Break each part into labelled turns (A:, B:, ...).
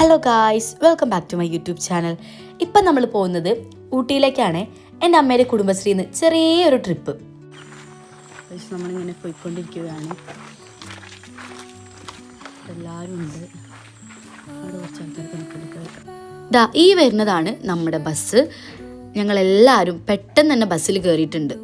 A: Hello guys, welcome back to my YouTube channel. ഇപ്പം നമ്മൾ പോകുന്നത് ഊട്ടിയിലേക്കാണ്. എൻ്റെ അമ്മയുടെ കുടുംബശ്രീന്ന് ചെറിയൊരു ട്രിപ്പ്. നമ്മളിങ്ങനെ പോയിക്കൊണ്ടിരിക്കുകയാണ്. എല്ലാവരും ഉണ്ട്. അവിടെ കുറച്ച് ആൾക്കാർക്ക് നിൽക്കുന്നുണ്ട്. ഈ വരുന്നതാണ് നമ്മുടെ ബസ്. ഞങ്ങളെല്ലാവരും പെട്ടെന്ന് തന്നെ ബസ്സിൽ കയറിയിട്ടുണ്ട്.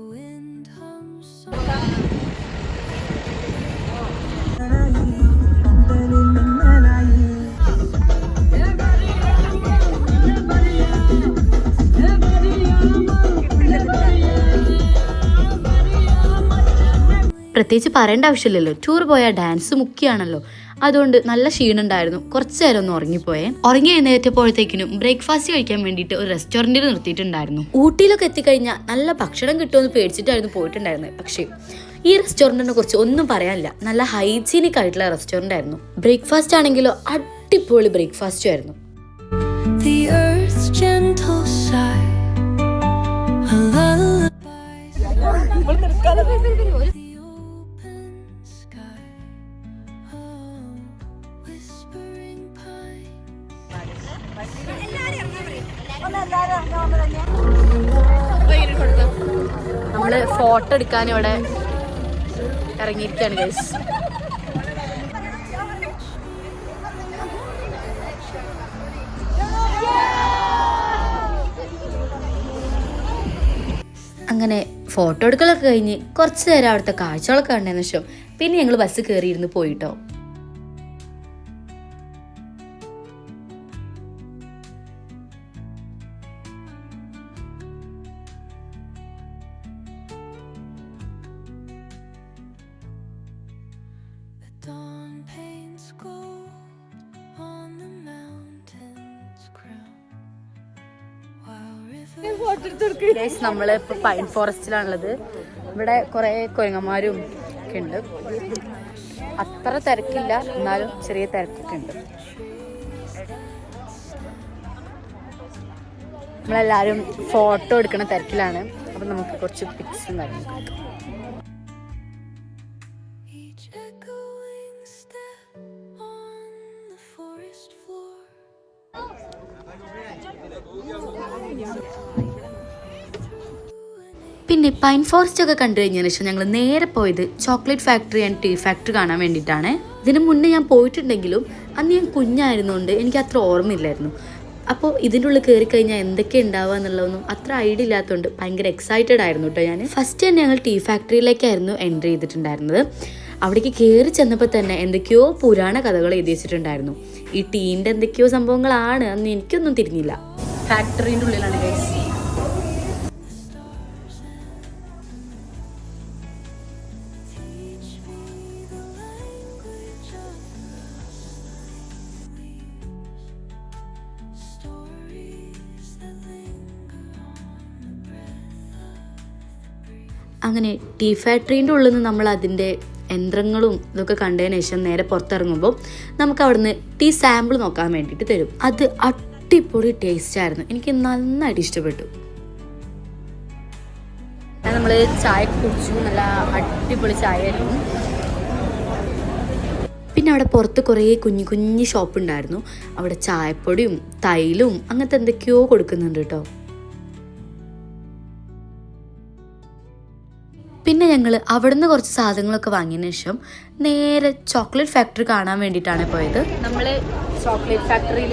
A: പ്രത്യേകിച്ച് പറയേണ്ട ആവശ്യമില്ലല്ലോ, ടൂർ പോയാൽ ഡാൻസ് മുഖ്യമാണല്ലോ. അതുകൊണ്ട് നല്ല ക്ഷീണുണ്ടായിരുന്നു. കുറച്ച് നേരം ഒന്ന് ഉറങ്ങിപ്പോയേ. ഉറങ്ങി എഴുന്നേറ്റപ്പോഴത്തേക്കിനും ബ്രേക്ക്ഫാസ്റ്റ് കഴിക്കാൻ വേണ്ടിയിട്ട് ഒരു റെസ്റ്റോറൻറ്റിൽ നിർത്തിയിട്ടുണ്ടായിരുന്നു. ഊട്ടിയിലൊക്കെ എത്തിക്കഴിഞ്ഞാൽ നല്ല ഭക്ഷണം കിട്ടുമെന്ന് പേടിച്ചിട്ടായിരുന്നു പോയിട്ടുണ്ടായിരുന്നത്. പക്ഷേ ഈ റെസ്റ്റോറൻറ്റിനെ കുറിച്ച് ഒന്നും പറയാനില്ല. നല്ല ഹൈജീനിക് ആയിട്ടുള്ള റെസ്റ്റോറൻ്റ് ആയിരുന്നു. ബ്രേക്ക്ഫാസ്റ്റ് ആണെങ്കിലോ അടിപൊളി ബ്രേക്ക്ഫാസ്റ്റും ആയിരുന്നു. നമ്മള് ഫോട്ടോ എടുക്കാൻ ഇവിടെ ഇറങ്ങിയിരിക്കുകയാണ് ഗൈസ്. അങ്ങനെ ഫോട്ടോ എടുക്കലൊക്കെ കഴിഞ്ഞ് കുറച്ച് നേരം അവിടുത്തെ കാഴ്ചകളൊക്കെ കണ്ടതിന് ശേഷം പിന്നെ ഞങ്ങൾ ബസ് കയറിയിരുന്ന് പോയിട്ടോ. നമ്മള് ഇപ്പൊ പൈൻ ഫോറസ്റ്റിലാണുള്ളത്. ഇവിടെ കുറെ കുരങ്ങന്മാരും ഒക്കെ ഉണ്ട്. അത്ര തിരക്കില്ല, എന്നാലും ചെറിയ തിരക്കൊക്കെ ഉണ്ട്. നമ്മളെല്ലാരും ഫോട്ടോ എടുക്കുന്ന തിരക്കിലാണ്. അപ്പൊ നമുക്ക് കുറച്ച് പിക്സും കാര്യങ്ങളൊക്കെ. പിന്നെ പൈൻ ഫോറസ്റ്റ് ഒക്കെ കണ്ടു കഴിഞ്ഞതിന് ശേഷം ഞങ്ങൾ നേരെ പോയത് chocolate factory and tea factory കാണാൻ വേണ്ടിയിട്ടാണ്. ഇതിന് മുന്നേ ഞാൻ പോയിട്ടുണ്ടെങ്കിലും അന്ന് ഞാൻ കുഞ്ഞായിരുന്നുകൊണ്ട് എനിക്ക് അത്ര ഓർമ്മയില്ലായിരുന്നു. അപ്പോൾ ഇതിൻ്റെ ഉള്ളിൽ കയറി കഴിഞ്ഞാൽ എന്തൊക്കെ ഉണ്ടാവുക എന്നുള്ളതൊന്നും അത്ര ഐഡിയ ഇല്ലാത്തതുകൊണ്ട് ഭയങ്കര എക്സൈറ്റഡ് ആയിരുന്നു കേട്ടോ ഞാൻ. ഫസ്റ്റ് തന്നെ ഞങ്ങൾ ടീ ഫാക്ടറിയിലേക്കായിരുന്നു എൻട്രി ചെയ്തിട്ടുണ്ടായിരുന്നത്. അവിടേക്ക് കയറി ചെന്നപ്പോൾ തന്നെ എന്തൊക്കെയോ പുരാണ കഥകൾ എഴുതി വെച്ചിട്ടുണ്ടായിരുന്നു. ഈ ടീൻ്റെ എന്തൊക്കെയോ സംഭവങ്ങളാണ്. അന്ന് എനിക്കൊന്നും തിരിഞ്ഞില്ല. ഫാക്ടറിൻ്റെ ഉള്ളിലാണ് ഗൈസ്. അങ്ങനെ ടീ ഫാക്ടറീൻ്റെ ഉള്ളിൽ നിന്ന് നമ്മൾ അതിൻ്റെ യന്ത്രങ്ങളും ഇതൊക്കെ കണ്ടതിന് ശേഷം നേരെ പുറത്തിറങ്ങുമ്പോൾ നമുക്ക് അവിടുന്ന് ടീ സാമ്പിൾ നോക്കാൻ വേണ്ടിയിട്ട് തരും. അത് അടിപൊളി ടേസ്റ്റായിരുന്നു. എനിക്ക് നന്നായിട്ട് ഇഷ്ടപ്പെട്ടു. നമ്മൾ ചായ കുടിച്ചു. നല്ല അടിപൊളി ചായ ആയിരുന്നു. പിന്നെ അവിടെ പുറത്ത് കുറേ കുഞ്ഞു കുഞ്ഞു ഷോപ്പ് ഉണ്ടായിരുന്നു. അവിടെ ചായപ്പൊടിയും തൈലും അങ്ങനത്തെ എന്തൊക്കെയോ കൊടുക്കുന്നുണ്ട് കേട്ടോ. പിന്നെ ഞങ്ങൾ അവിടുന്ന് കുറച്ച് സാധനങ്ങളൊക്കെ വാങ്ങിയതിന് ശേഷം നേരെ ചോക്ലേറ്റ് ഫാക്ടറി കാണാൻ വേണ്ടിയിട്ടാണ് പോയത്. നമ്മൾ ചോക്ലേറ്റ് ഫാക്ടറിയിൽ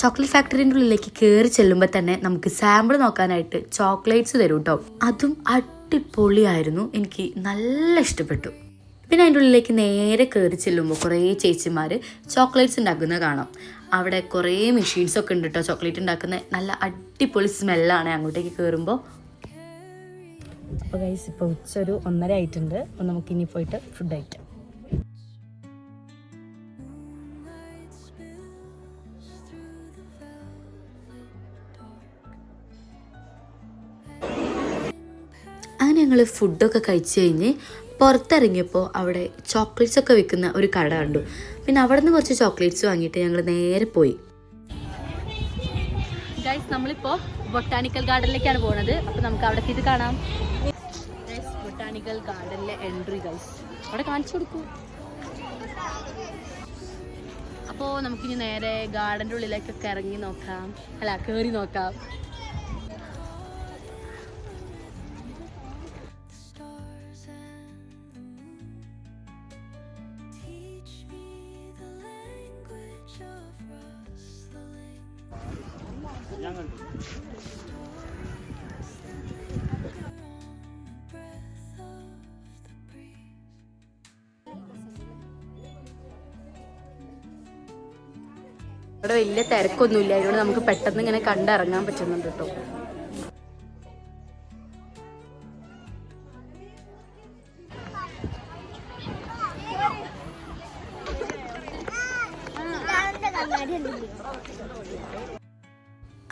A: ചോക്ലേറ്റ് ഫാക്ടറിൻ്റെ ഉള്ളിലേക്ക് കയറി ചെല്ലുമ്പോൾ തന്നെ നമുക്ക് സാമ്പിൾ നോക്കാനായിട്ട് ചോക്ലേറ്റ്സ് തരും കേട്ടോ. അതും അടിപൊളിയായിരുന്നു. എനിക്ക് നല്ല ഇഷ്ടപ്പെട്ടു. പിന്നെ അതിൻ്റെ ഉള്ളിലേക്ക് നേരെ കയറി ചെല്ലുമ്പോൾ കുറേ ചേച്ചിമാർ ചോക്ലേറ്റ്സ് ഉണ്ടാക്കുന്നത് കാണാം. അവിടെ കുറേ മെഷീൻസൊക്കെ ഉണ്ട് കേട്ടോ ചോക്ലേറ്റ് ഉണ്ടാക്കുന്ന. നല്ല അടിപൊളി സ്മെല്ലാണ് അങ്ങോട്ടേക്ക് കയറുമ്പോൾ. അപ്പോൾ ഗൈസ് ഇപ്പോൾ ഉച്ചൊരു 1:30 ആയിട്ടുണ്ട്. അപ്പോൾ നമുക്കിനി പോയിട്ട് ഫുഡ് കഴിക്കാം. അങ്ങനെ ഞങ്ങൾ ഫുഡൊക്കെ കഴിച്ച് കഴിഞ്ഞ് പുറത്തിറങ്ങിയപ്പോൾ അവിടെ ചോക്ലേറ്റ്സ് ഒക്കെ വിൽക്കുന്ന ഒരു കട കണ്ടു. പിന്നെ അവിടെ നിന്ന് കുറച്ച് ചോക്ലേറ്റ്സ് വാങ്ങിയിട്ട് ഞങ്ങൾ നേരെ പോയി. ഗൈസ് നമ്മളിപ്പോൾ ബൊട്ടാനിക്കൽ ഗാർഡനിലേക്കാണ് പോകുന്നത്. അപ്പോൾ നമുക്ക് അവിടെ ഇത് കാണാം. ബൊട്ടാനിക്കൽ ഗാർഡനിലെ എൻട്രി ഗൈസ്. അവിടെ കാണിച്ചു കൊടുക്കൂ. അപ്പോൾ നമുക്കിനി നേരെ ഗാർഡൻ്റെ ഉള്ളിലേക്കൊക്കെ ഇറങ്ങി നോക്കാം, അല്ല കയറി നോക്കാം. ഇവിടെ വലിയ തിരക്കൊന്നുമില്ല, അതുകൊണ്ട് നമുക്ക് പെട്ടെന്ന് ഇങ്ങനെ കണ്ടിറങ്ങാൻ പറ്റുന്നുണ്ട് കേട്ടോ.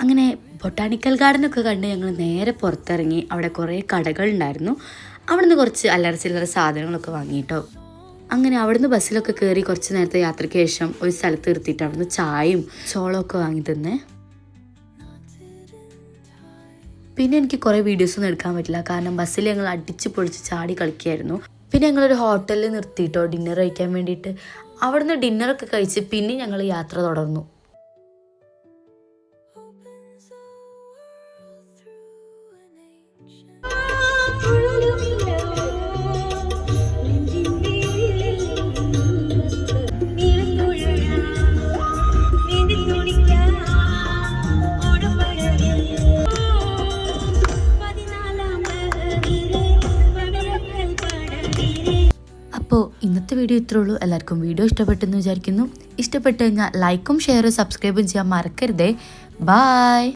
A: അങ്ങനെ ബൊട്ടാണിക്കൽ ഗാർഡനൊക്കെ കണ്ട് ഞങ്ങൾ നേരെ പുറത്തിറങ്ങി. അവിടെ കുറേ കടകളുണ്ടായിരുന്നു. അവിടെ നിന്ന് കുറച്ച് അല്ലറ ചില്ലറ സാധനങ്ങളൊക്കെ വാങ്ങിയിട്ടോ. അങ്ങനെ അവിടുന്ന് ബസ്സിലൊക്കെ കയറി കുറച്ച് നേരത്തെ യാത്രയ്ക്ക് ശേഷം ഒരു സ്ഥലത്ത് നിർത്തിയിട്ട് അവിടുന്ന് ചായയും ചോളമൊക്കെ വാങ്ങി തന്നെ. പിന്നെ എനിക്ക് കുറേ വീഡിയോസൊന്നും എടുക്കാൻ പറ്റില്ല, കാരണം ബസ്സിൽ ഞങ്ങൾ അടിച്ച് പൊളിച്ച് ചാടി കളിക്കുകയായിരുന്നു. പിന്നെ ഞങ്ങളൊരു ഹോട്ടലിൽ നിർത്തിയിട്ടോ ഡിന്നർ കഴിക്കാൻ വേണ്ടിയിട്ട്. അവിടുന്ന് ഡിന്നറൊക്കെ കഴിച്ച് പിന്നെ ഞങ്ങൾ യാത്ര തുടർന്നു. അപ്പോൾ ഇന്നത്തെ വീഡിയോ ഇത്രേ ഉള്ളൂ. എല്ലാവർക്കും വീഡിയോ ഇഷ്ടപ്പെട്ടെന്ന് വിചാരിക്കുന്നു. ഇഷ്ടപ്പെട്ട് കഴിഞ്ഞാൽ ലൈക്കും ഷെയറും സബ്സ്ക്രൈബും ചെയ്യാൻ മറക്കരുതേ. ബായ്.